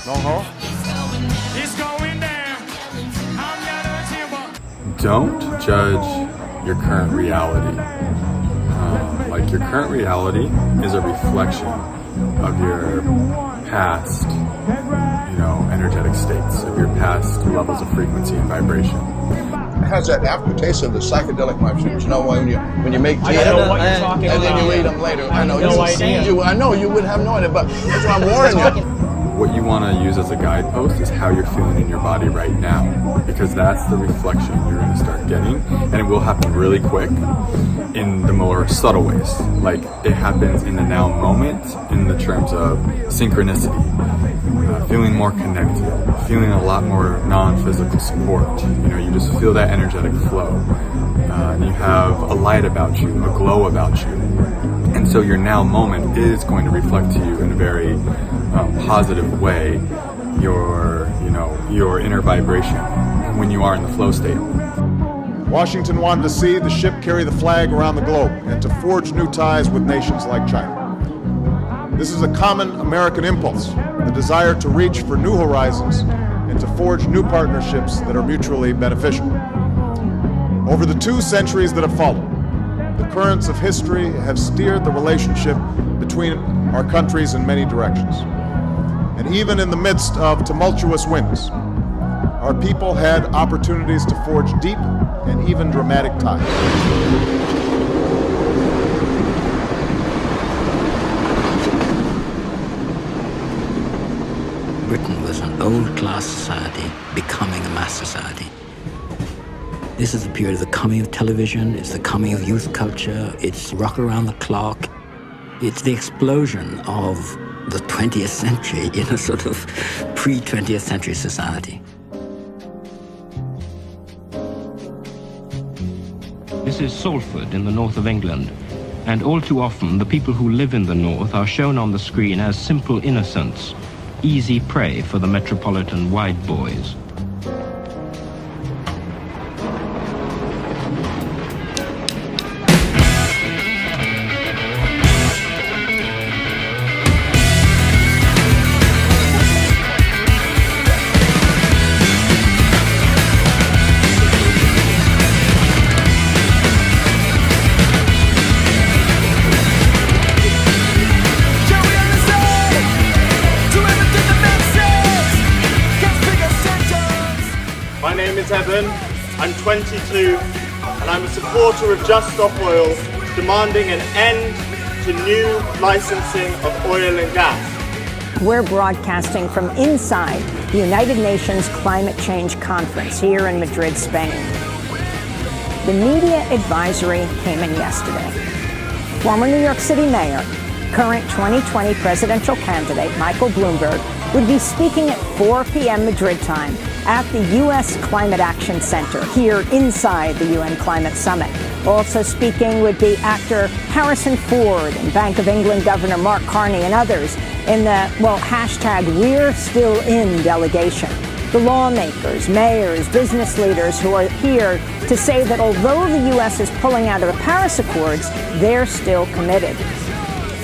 Don't judge your current reality. Like your current reality is a reflection of your past, energetic states, of your past levels of frequency and vibration. It has that aftertaste of the psychedelic mushrooms. When you make tea I don't know what you're talking and about. then you eat them later. I know no idea. I know you would have no idea, but that's why I'm warning you. What you want to use as a guidepost is how you're feeling in your body right now, because that's the reflection you're going to start getting, and it will happen really quick in the more subtle ways. Like it happens in the now moment in the terms of synchronicity, feeling more connected, feeling a lot more non-physical support. You just feel that energetic flow. And you have a light about you, a glow about you. And so your now moment is going to reflect to you in a very positive way your inner vibration when you are in the flow state. Washington wanted to see the ship carry the flag around the globe and to forge new ties with nations like China. This is a common American impulse, the desire to reach for new horizons and to forge new partnerships that are mutually beneficial. Over the 2 centuries that have followed, the currents of history have steered the relationship between our countries in many directions. And even in the midst of tumultuous winds, our people had opportunities to forge deep and even dramatic ties. Britain was an old-class society becoming a mass society. This is the period of the coming of television, it's the coming of youth culture, it's rock around the clock. It's the explosion of the 20th century in a sort of pre-20th century society. This is Salford in the north of England, and all too often the people who live in the north are shown on the screen as simple innocents, easy prey for the metropolitan wide boys. My name is Evan, I'm 22, and I'm a supporter of Just Stop Oil, demanding an end to new licensing of oil and gas. We're broadcasting from inside the United Nations Climate Change Conference here in Madrid, Spain. The media advisory came in yesterday. Former New York City Mayor, current 2020 presidential candidate Michael Bloomberg would be speaking at 4 p.m. Madrid time at the U.S. Climate Action Center here inside the UN Climate Summit. Also speaking would be actor Harrison Ford and Bank of England Governor Mark Carney and others in the, hashtag We're Still In delegation. The lawmakers, mayors, business leaders who are here to say that although the U.S. is pulling out of the Paris Accords, they're still committed.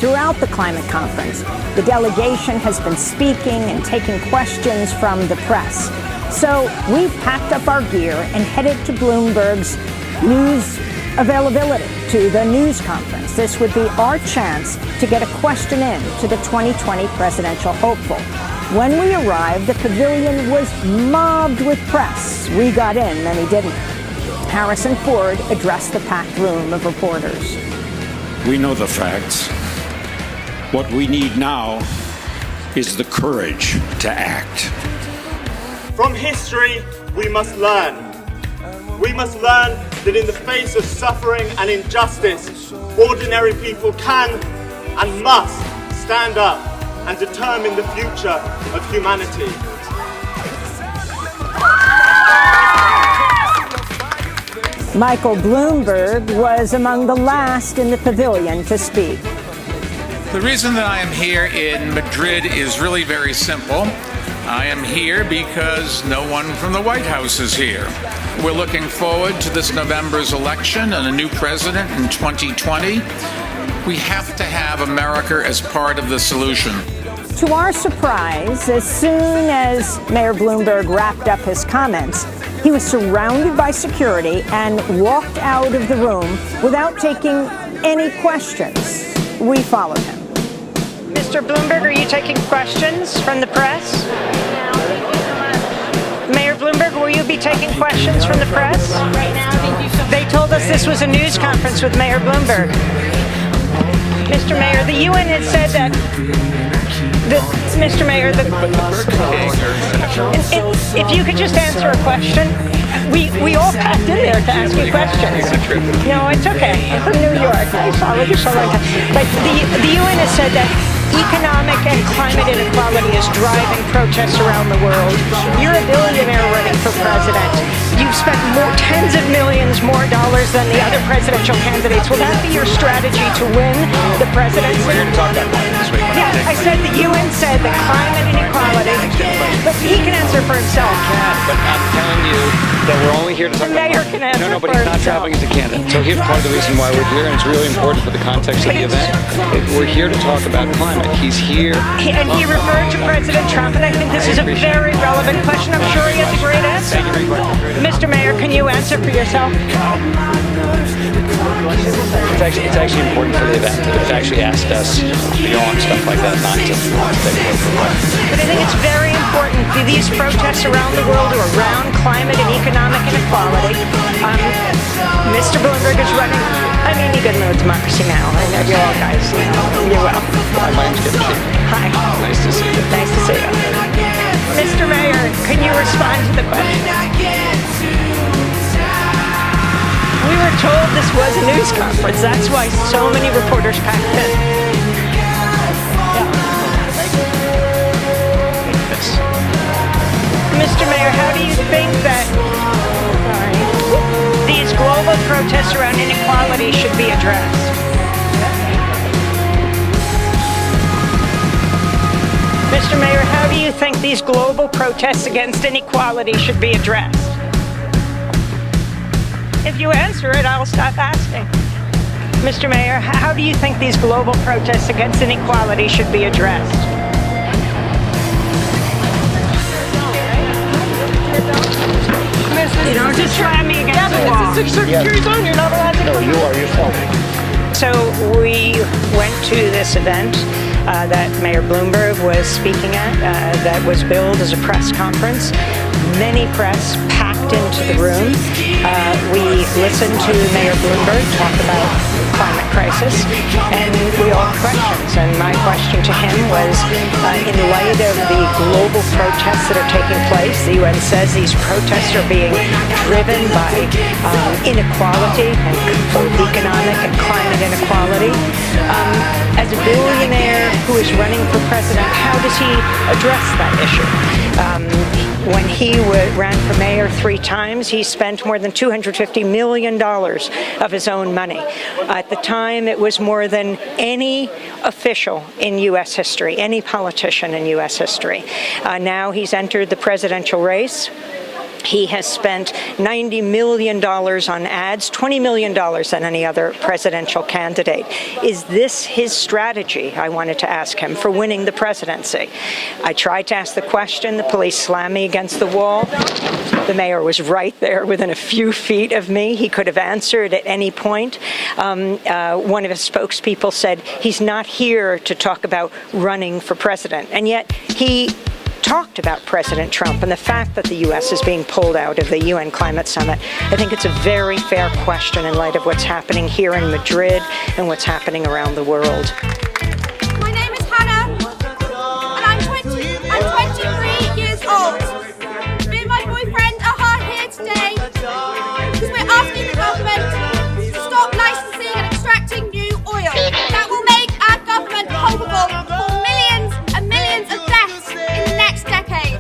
Throughout the climate conference, the delegation has been speaking and taking questions from the press. So we've packed up our gear and headed to Bloomberg's news availability, to the news conference. This would be our chance to get a question in to the 2020 presidential hopeful. When we arrived, the pavilion was mobbed with press. We got in, many didn't. Harrison Ford addressed the packed room of reporters. We know the facts. What we need now is the courage to act. From history, we must learn. We must learn that in the face of suffering and injustice, ordinary people can and must stand up and determine the future of humanity. Michael Bloomberg was among the last in the pavilion to speak. The reason that I am here in Madrid is really very simple. I am here because no one from the White House is here. We're looking forward to this November's election and a new president in 2020. We have to have America as part of the solution. To our surprise, as soon as Mayor Bloomberg wrapped up his comments, he was surrounded by security and walked out of the room without taking any questions. We followed him. Mr. Bloomberg, are you taking questions from the press? Mayor Bloomberg, will you be taking questions from the press? They told us this was a news conference with Mayor Bloomberg. Mr. Mayor, the UN has said that Mr. Mayor, if you could just answer a question. We all packed in there to ask you questions. No, it's okay. I'm from New York. I followed you for a long time. But the UN has said that economic and climate inequality is driving protests around the world. You're a billionaire running for president. You've spent tens of millions more dollars than the other presidential candidates. Will that be your strategy to win the presidency? We're here to talk about climate this week. Yeah, I said the UN said that climate inequality, but he can answer for himself. But I'm telling you that we're only here to talk about mayor can answer No, but for he's not himself. traveling as a candidate. So here's part of the reason why we're here, and it's really important for the context of the event. We're here to talk about climate. He's here. And he referred to President Trump, and I think this is a very relevant question. I'm sure he has a great answer. Mr. Mayor, can you answer for yourself? It's actually important for the event. It's actually asked us beyond stuff like that not to take away from what. But I think it's very important. These protests around the world are around climate and economic inequality. Mr. Bloomberg is running. I mean, you got to know democracy now. I know you all guys. You're well. My name's Kevin Sheehan. Hi. Nice to see you. Nice to see you. Mr. Mayor, can you respond to the question? We were told this was a news conference. That's why so many reporters packed in. Mr. Mayor, how do you think that these global protests around inequality should be addressed? Mr. Mayor, how do you think these global protests against inequality should be addressed? If you answer it, I'll stop asking. Mr. Mayor, how do you think these global protests against inequality should be addressed? You don't just slam me against the wall. It's a security zone. You're not allowed to. No, you are yourself. So we went to this event that Mayor Bloomberg was speaking at that was billed as a press conference. Many press packed into the room. We listened to Mayor Bloomberg talk about the climate crisis, and we all had questions. And my question to him was, in light of the global protests that are taking place, the UN says these protests are being driven by inequality, and both economic and climate inequality. As a billionaire who is running for president, how does he address that issue? When he ran for mayor 3 times, he spent more than $250 million of his own money. At the time, it was more than any official in U.S. history, any politician in U.S. history. Now he's entered the presidential race. He has spent $90 million on ads, $20 million than any other presidential candidate. Is this his strategy, I wanted to ask him, for winning the presidency? I tried to ask the question. The police slammed me against the wall. The mayor was right there within a few feet of me. He could have answered at any point. One of his spokespeople said he's not here to talk about running for president. And yet he talked about President Trump and the fact that the U.S. is being pulled out of the UN Climate Summit. I think it's a very fair question in light of what's happening here in Madrid and what's happening around the world. My name is Hannah, and I'm 23 years old. Me and my boyfriend are here today because we're asking the government to stop licensing and extracting new oil. That will make our government culpable for millions and millions of deaths in the next decade.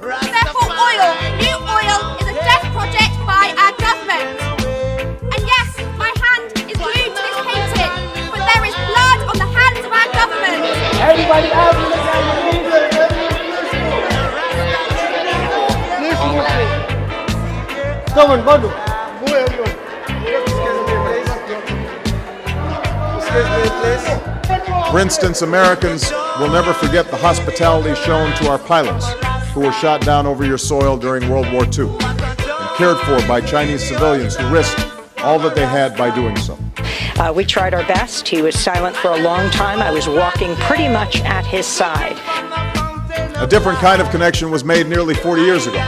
Therefore, new oil is a death project by our government. And yes, my hand is glued to this painting, but there is blood on the hands of our government. Everybody out! Come on, Badu. Move everyone. Excuse me, please. For instance, Americans will never forget the hospitality shown to our pilots who were shot down over your soil during World War II and cared for by Chinese civilians who risked all that they had by doing so. We tried our best. He was silent for a long time. I was walking pretty much at his side. A different kind of connection was made nearly 40 years ago,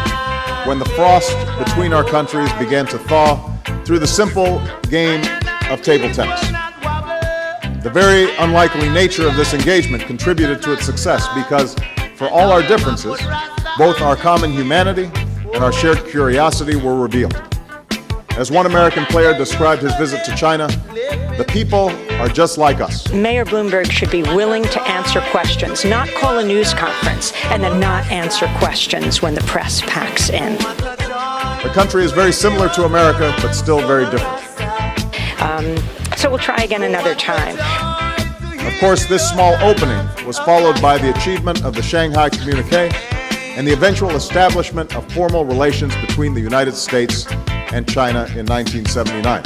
when the frost between our countries began to thaw through the simple game of table tennis. The very unlikely nature of this engagement contributed to its success because, for all our differences, both our common humanity and our shared curiosity were revealed. As one American player described his visit to China, the people are just like us. Mayor Bloomberg should be willing to answer questions, not call a news conference and then not answer questions when the press packs in. The country is very similar to America, but still very different. So we'll try again another time. Of course, this small opening was followed by the achievement of the Shanghai Communique and the eventual establishment of formal relations between the United States and China in 1979.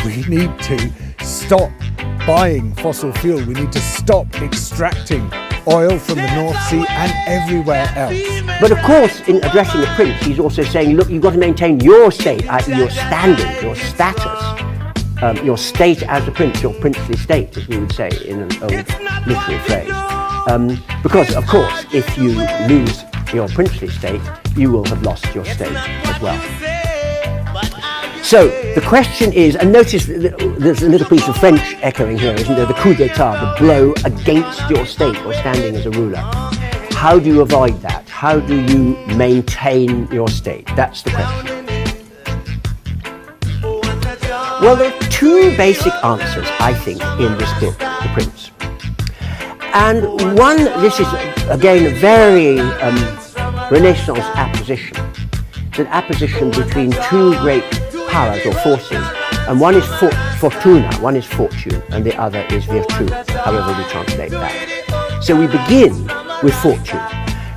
We need to stop buying fossil fuel. We need to stop extracting oil from the North Sea and everywhere else. But of course, in addressing the prince, he's also saying, look, you've got to maintain your state, i.e. your standing, your status, your state as a prince, your princely state, as we would say in an old literary phrase. Because, of course, if you lose your princely state, you will have lost your state as well. So the question is, and notice there's a little piece of French echoing here, isn't there? The coup d'etat, the blow against your state or standing as a ruler. How do you avoid that? How do you maintain your state? That's the question. Well, there are two basic answers, I think, in this book, The Prince. And one, this is again a very Renaissance apposition. It's an apposition between two great powers or forces, and one is fortuna, one is fortune, and the other is virtù, however we translate that. So we begin with fortune.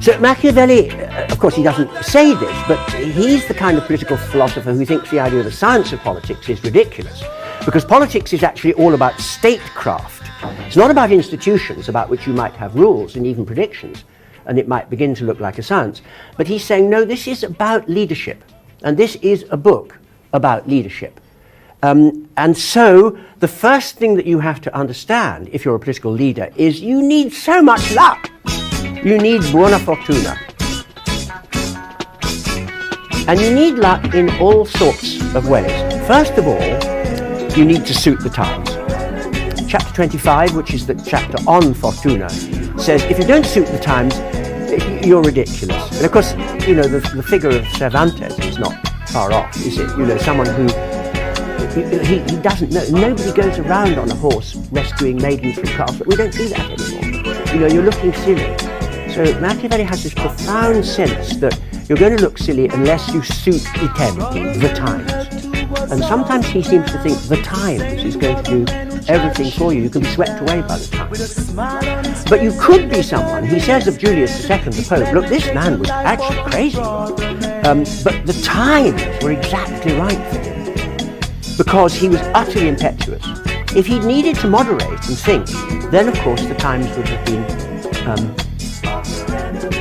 So Machiavelli, of course he doesn't say this, but he's the kind of political philosopher who thinks the idea of the science of politics is ridiculous, because politics is actually all about statecraft. It's not about institutions about which you might have rules and even predictions, and it might begin to look like a science. But he's saying, no, this is about leadership, and this is a book about leadership. And so the first thing that you have to understand if you're a political leader is you need so much luck. You need buona fortuna. And you need luck in all sorts of ways. First of all, you need to suit the times. Chapter 25, which is the chapter on fortuna, says if you don't suit the times, you're ridiculous. And of course, you know, the figure of Cervantes is not far off, is it? You know, someone who, he doesn't know, nobody goes around on a horse rescuing maidens from castle. We don't do that anymore. You know, you're looking silly. So Machiavelli has this profound sense that you're going to look silly unless you suit i tempi, the times. And sometimes he seems to think the times is going to do everything for you. You can be swept away by the times. But you could be someone, he says of Julius II, the Pope, look, this man was actually crazy. But the times were exactly right for him, because he was utterly impetuous. If he needed to moderate and think, then of course the times would have been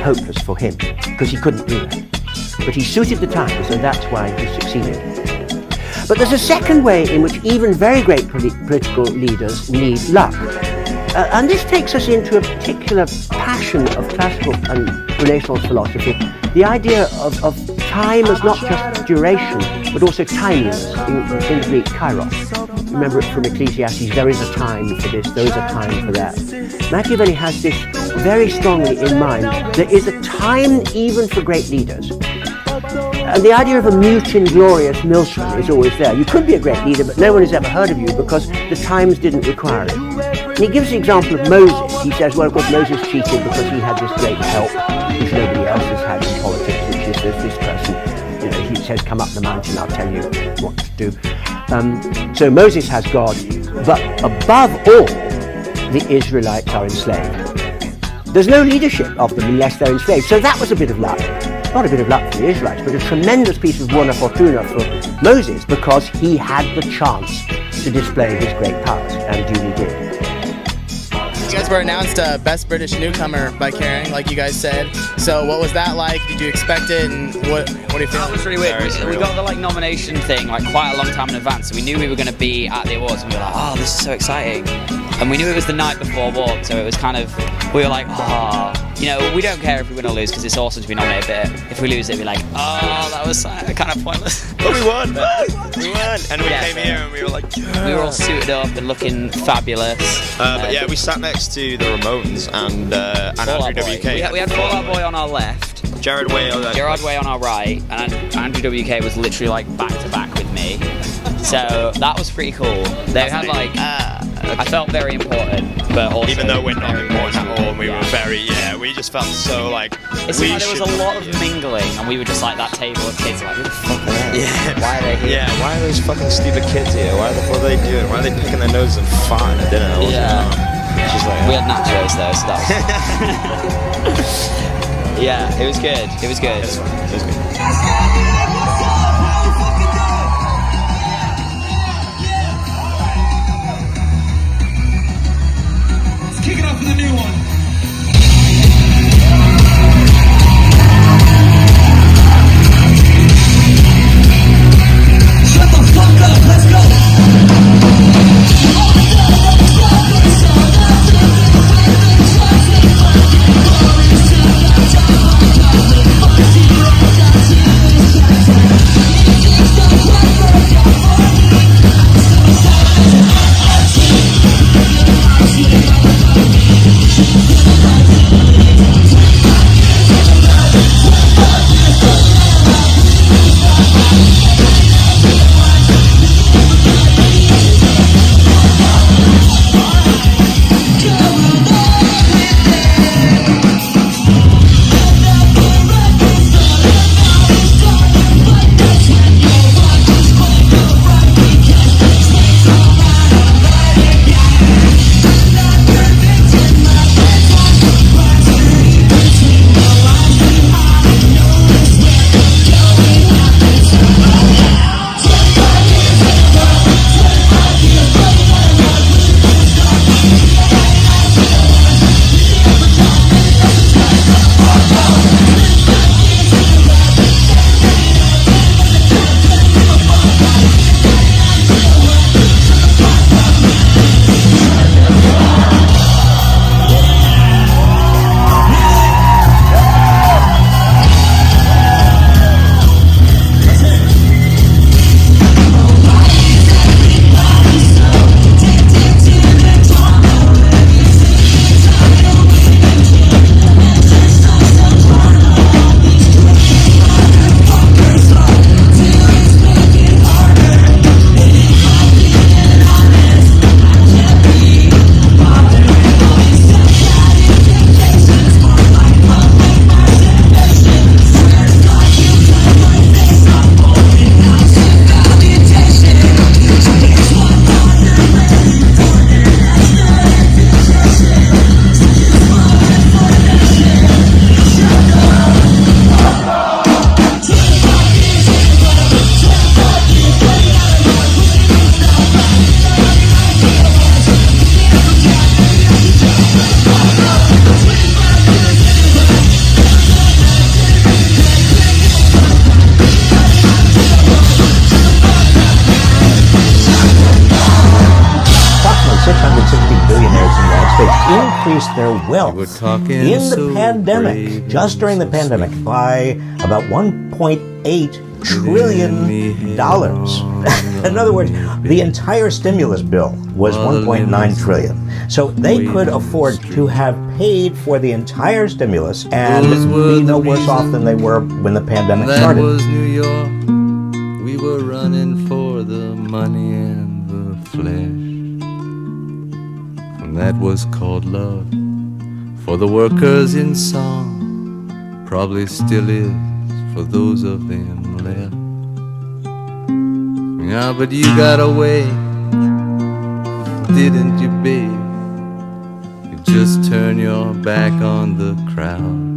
hopeless for him, because he couldn't do that. But he suited the times, and that's why he succeeded. But there's a second way in which even very great political leaders need luck. And this takes us into a particular passion of classical and Renaissance philosophy, the idea of time as not just duration, but also timeliness, in Greek, kairos. Remember it from Ecclesiastes, there is a time for this, there is a time for that. Machiavelli has this very strongly in mind. There is a time even for great leaders. And the idea of a mute inglorious millstone is always there. You could be a great leader, but no one has ever heard of you because the times didn't require it. And he gives the example of Moses. He says, well, of course, Moses cheated because he had this great help, which nobody else has had in politics, which is this person. You know, he says, come up the mountain, I'll tell you what to do. So Moses has God, but above all, the Israelites are enslaved. There's no leadership of them unless they're enslaved. So that was a bit of luck. Not a bit of luck for the Israelites, but a tremendous piece of buona fortuna for Moses, because he had the chance to display his great powers, and duly did. You guys were announced Best British Newcomer by Caring, like you guys said. So what was that like? Did you expect it? And what do you feel? That was really weird. We got the nomination thing quite a long time in advance. So we knew we were going to be at the awards, and we were like, oh, this is so exciting. And we knew it was the night before awards, so it was we were like, oh, we don't care if we win or lose because it's awesome to be nominated, but if we lose, it'd be like, oh, that was kind of pointless. But we won. We won. And we came here and we were like, yeah. We were all suited up and looking fabulous. But yeah, we sat next to the Ramones and Andrew WK. We had Fall Out Boy on our left, Gerard Way on our right, and Andrew WK was literally back to back with me. So that was pretty cool. They had I felt very important, but also even though we're not important at all, we were we just felt so it seemed like there was a lot of mingling, and we were just that table of kids who the fuck are they? Yeah. Why are they here? Yeah, why are those fucking stupid kids here? What are they doing? Why are they picking their noses and farting at dinner? We had nachos though, so that was yeah, it was good. It was good. It was good. Kick it up for the new one. Shut the fuck up, let's go. increased their wealth in the pandemic, just during the pandemic, by about $1.8 trillion. In other words, the entire stimulus bill was $1.9 trillion. So they could afford to have paid for the entire stimulus and be no worse off than they were when the pandemic started. That was New York. We were running for the money and the flesh. And that was called love for the workers in song. Probably still is for those of them left. Yeah, but you got away, didn't you, babe? You just turn your back on the crowd.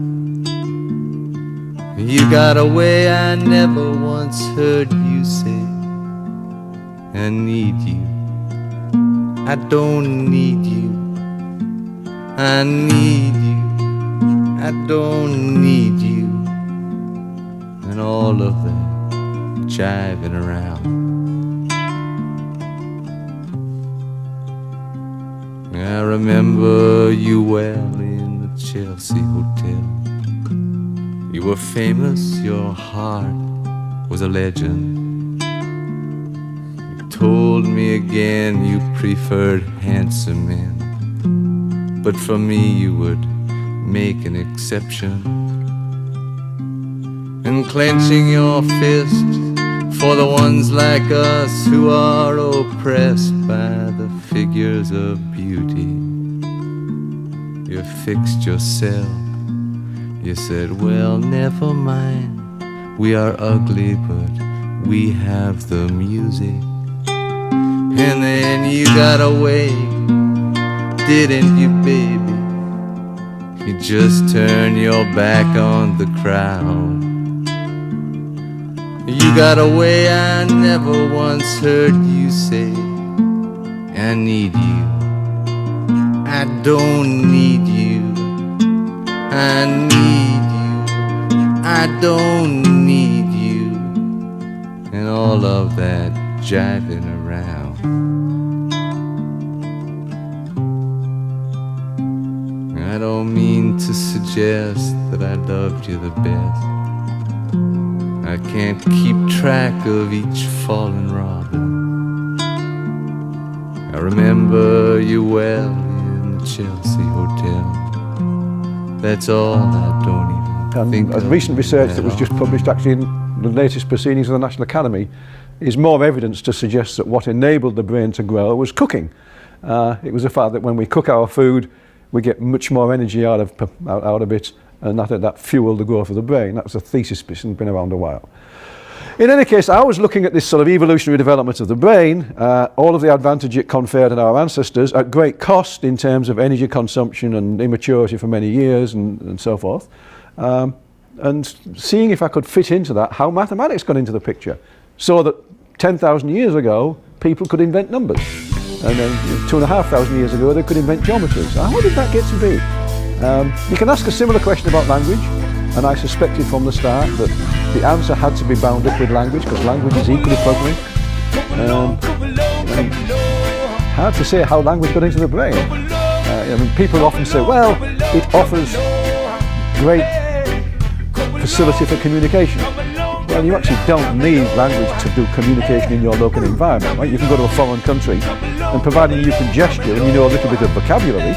You got away, I never once heard you say, I need you, I don't need you, I need you, I don't need you, and all of that jiving around. I remember you well in the Chelsea Hotel. You were famous, your heart was a legend. You told me again you preferred handsome men, but for me you would make an exception. And clenching your fist for the ones like us who are oppressed by the figures of beauty, you fixed yourself. You said, well, never mind, we are ugly, but we have the music. And then you got away, didn't you, baby? You just turned your back on the crowd. You got away, I never once heard you say, I need you, I don't need you, I need you, I don't need you, and all of that jiving around. I don't mean to suggest that I loved you the best. I can't keep track of each fallen robin. I remember you well in the Chelsea Hotel. That's all, I don't even think of. Recent research that was just published actually in the latest proceedings of the National Academy is more evidence to suggest that what enabled the brain to grow was cooking. It was the fact that when we cook our food, we get much more energy out of it, and that fueled the growth of the brain. That's a thesis that's been around a while. In any case, I was looking at this sort of evolutionary development of the brain, all of the advantage it conferred on our ancestors at great cost in terms of energy consumption and immaturity for many years and so forth, and seeing if I could fit into that, how mathematics got into the picture, so that 10,000 years ago, people could invent numbers, and then 2,500 years ago, they could invent geometries. How did that get to be? You can ask a similar question about language, and I suspected from the start that the answer had to be bound up with language, because language is equally programming. Hard to say how language got into the brain. I mean, people often say, well, it offers great facility for communication. Well, you actually don't need language to do communication in your local environment, right? You can go to a foreign country, and providing you can gesture and you know a little bit of vocabulary,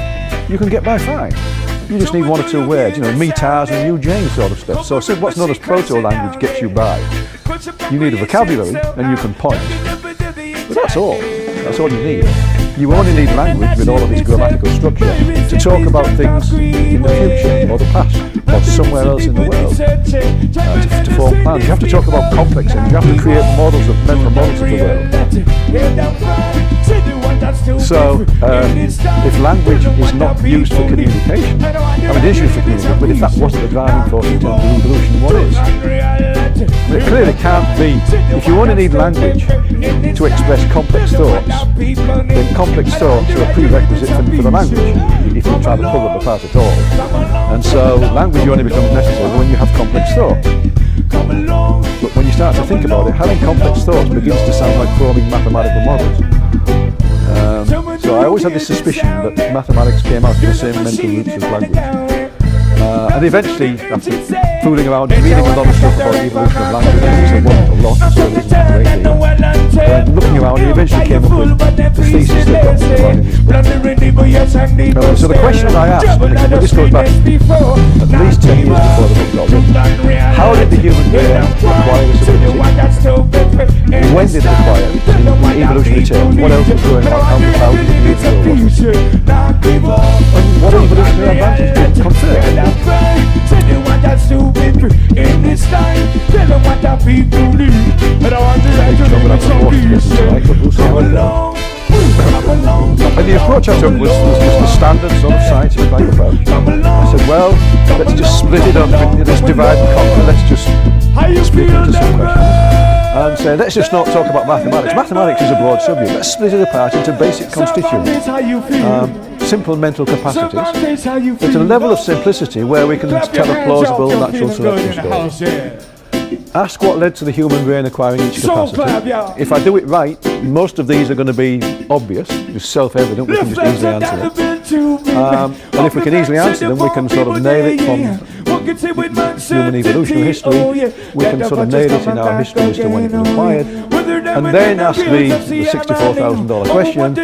you can get by fine. You just need one or two words, me, Tars, and you, Jane sort of stuff. So what's known as proto-language gets you by. You need a vocabulary, and you can point. But that's all. That's all you need. You only need language with all of its grammatical structure to talk about things in the future, or the past, or somewhere else in the world, to form plans. You have to talk about complex things. You have to create mental models of the world. So, if language is not used for communication, I mean, it is used for communication, but if that wasn't the driving force in terms of evolution, what is? It clearly can't be. If you only need language to express complex thoughts, then complex thoughts are a prerequisite for the language, if you try to pull them apart at all. And so, language only becomes necessary when you have complex thought. But when you start to think about it, having complex thoughts begins to sound like forming mathematical models. So I always had this suspicion that mathematics came out of the same mental roots as language. And eventually, after fooling around and reading a lot of stuff about the evolution of language, which there wasn't a lot, so there isn't a great deal, looking around, he eventually came up with the thesis that got me so the question I asked, and this goes back at least 10 years before the book got written, how did the human brain acquire this ability? When did it acquire it? In evolutionary terms, what else was going on? How did it years ago was it? And what evolutionary advantage did it confer? And the approach I took was just the standard sort of scientific approach. I said, well, let's just split it up, let's divide and conquer, let's just split it into some questions. And say, let's just not talk about mathematics. Mathematics is a broad subject. Let's split it apart into basic constituents. simple mental capacities, at a level of simplicity where we can tell a plausible natural selection story. Ask what led to the human brain acquiring each capacity. If I do it right, most of these are going to be obvious, just self-evident, we can just easily answer them. And if we can easily answer them, we can sort of nail it from human evolutionary history, we can sort of nail it in our history as to when it was acquired, and then ask the $64,000 question,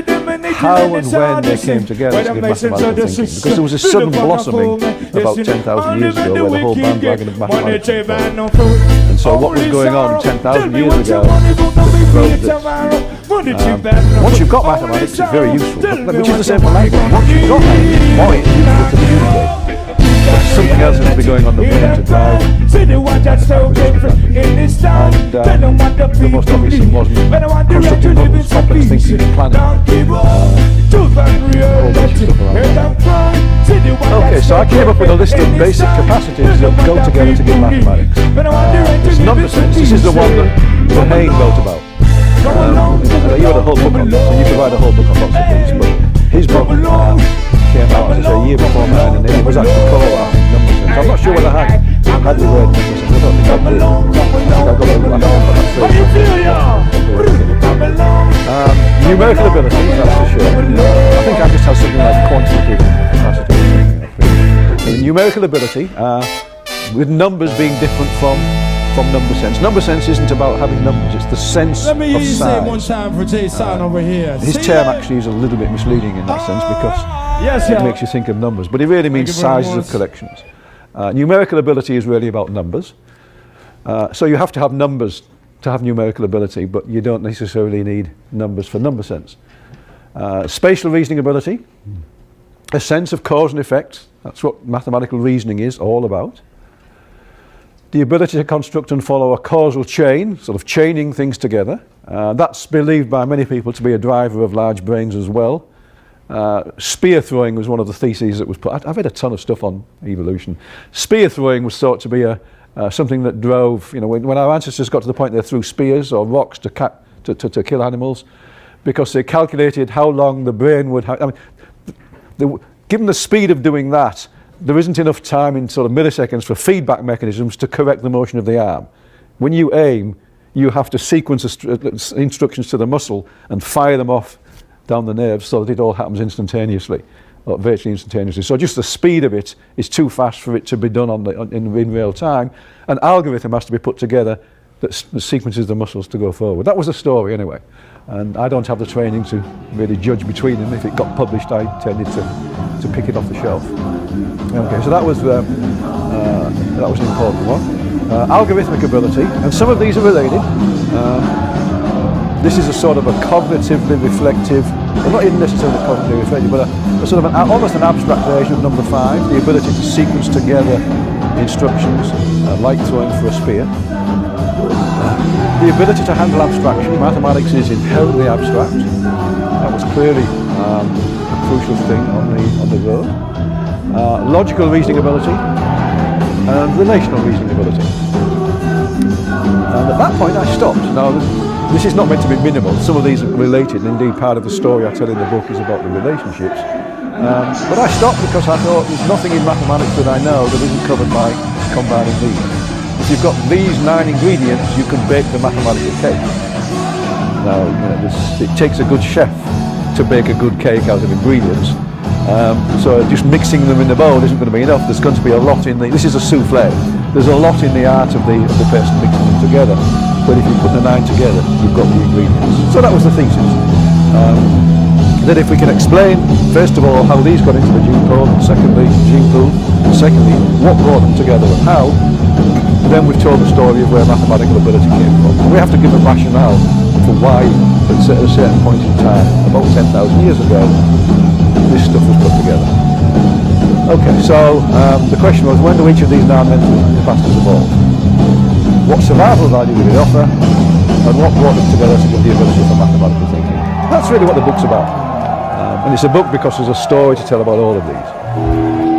how and when they came together to give mathematical thinking. Because there was a sudden blossoming about 10,000 years ago where the whole bandwagon of mathematics was born. And so what was going on 10,000 years ago proved that once you've got mathematics, it's very useful, which is the same for language. Once you've got language, boy, it's useful to communicate. Something else has to be going on the brain to drive. And the most obvious thing wasn't constructing models, complex thinking, planning. Okay, so I came up with a list of basic capacities that go together to give mathematics. There's number sense. This is the one that Verheyen wrote about. You had a whole book on this, and you could write a whole book on lots of things, but his book came out, as I say, a year before mine, and it was actually called number sense. I'm not sure whether I had the word number sense. I don't think I did. I got numerical ability, that's for sure. I think I just have something like quantitative capacity. Numerical ability, with numbers being different from number sense. Number sense isn't about having numbers, it's the sense of size. Let me use it one time for Jason over here. His term actually is a little bit misleading in that sense because it makes you think of numbers, but it really means sizes of collections. Numerical ability is really about numbers. So you have to have numbers to have numerical ability, but you don't necessarily need numbers for number sense. Spatial reasoning ability, a sense of cause and effect, that's what mathematical reasoning is all about. The ability to construct and follow a causal chain, sort of chaining things together. That's believed by many people to be a driver of large brains as well. Spear throwing was one of the theses that was put. I've read a ton of stuff on evolution. Spear throwing was thought to be something that drove, when our ancestors got to the point they threw spears or rocks to kill animals, because they calculated how long the brain would have. Given the speed of doing that, there isn't enough time in sort of milliseconds for feedback mechanisms to correct the motion of the arm. When you aim, you have to sequence instructions to the muscle and fire them off down the nerves so that it all happens instantaneously, or virtually instantaneously. So just the speed of it is too fast for it to be done in real time. An algorithm has to be put together that sequences the muscles to go forward. That was the story anyway. And I don't have the training to really judge between them. If it got published, I tended to pick it off the shelf. Okay, so that was an important one. Algorithmic ability, and some of these are related. This is a sort of a cognitively reflective, well, not even necessarily cognitively reflective, but a sort of almost an abstract version of number 5, the ability to sequence together instructions, like throwing for a spear. The ability to handle abstraction. Mathematics is inherently abstract. That was clearly a crucial thing on the road. Logical reasoning ability and relational reasoning ability. And at that point I stopped. Now this is not meant to be minimal. Some of these are related, and indeed part of the story I tell in the book is about the relationships. But I stopped because I thought there's nothing in mathematics that I know that isn't covered by combining these. If you've got these 9 ingredients, you can bake the mathematical cake. Now, it takes a good chef to bake a good cake out of ingredients. So just mixing them in the bowl isn't going to be enough. There's going to be a lot in this is a souffle. There's a lot in the art of the person mixing them together. But if you put the 9 together, you've got the ingredients. So that was the thesis. That if we can explain, first of all, how these got into the gene pool, and secondly, what brought them together and how, then we've told the story of where mathematical ability came from. And we have to give a rationale for why, at a certain point in time, about 10,000 years ago, this stuff was put together. Okay, so the question was, when do each of these 9 mental capacities evolve? What survival value did it offer? And what brought them together to give the ability for mathematical thinking? That's really what the book's about. And it's a book because there's a story to tell about all of these.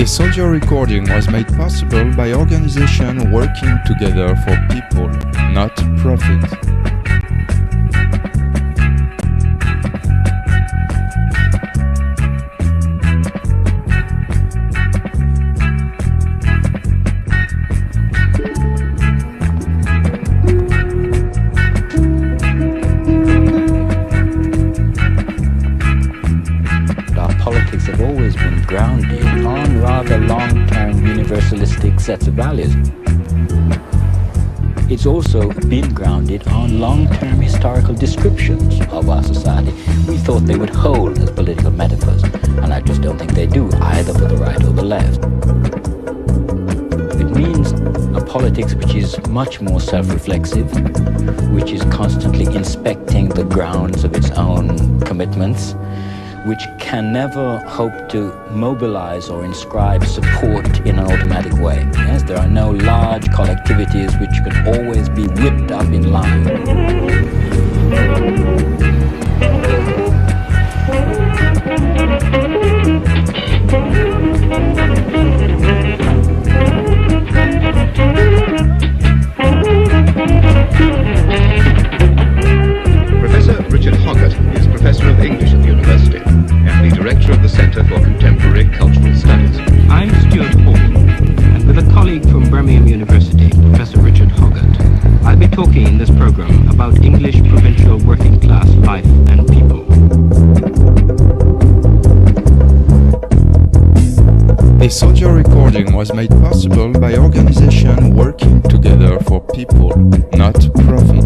This audio recording was made possible by organizations working together for people, not profit. Have always been grounded on rather long-term universalistic sets of values. It's also been grounded on long-term historical descriptions of our society. We thought they would hold as political metaphors, and I just don't think they do, either for the right or the left. It means a politics which is much more self-reflexive, which is constantly inspecting the grounds of its own commitments, which can never hope to mobilize or inscribe support in an automatic way. Yes, there are no large collectivities which can always be whipped up in line. Professor Richard Hoggart is Professor of English at the University and the Director of the Centre for Contemporary Cultural Studies. I'm Stuart Hall, and with a colleague from Birmingham University, Professor Richard Hoggart, I'll be talking in this program about English provincial working class life and people. This audio recording was made possible by organizations working together for people, not profit.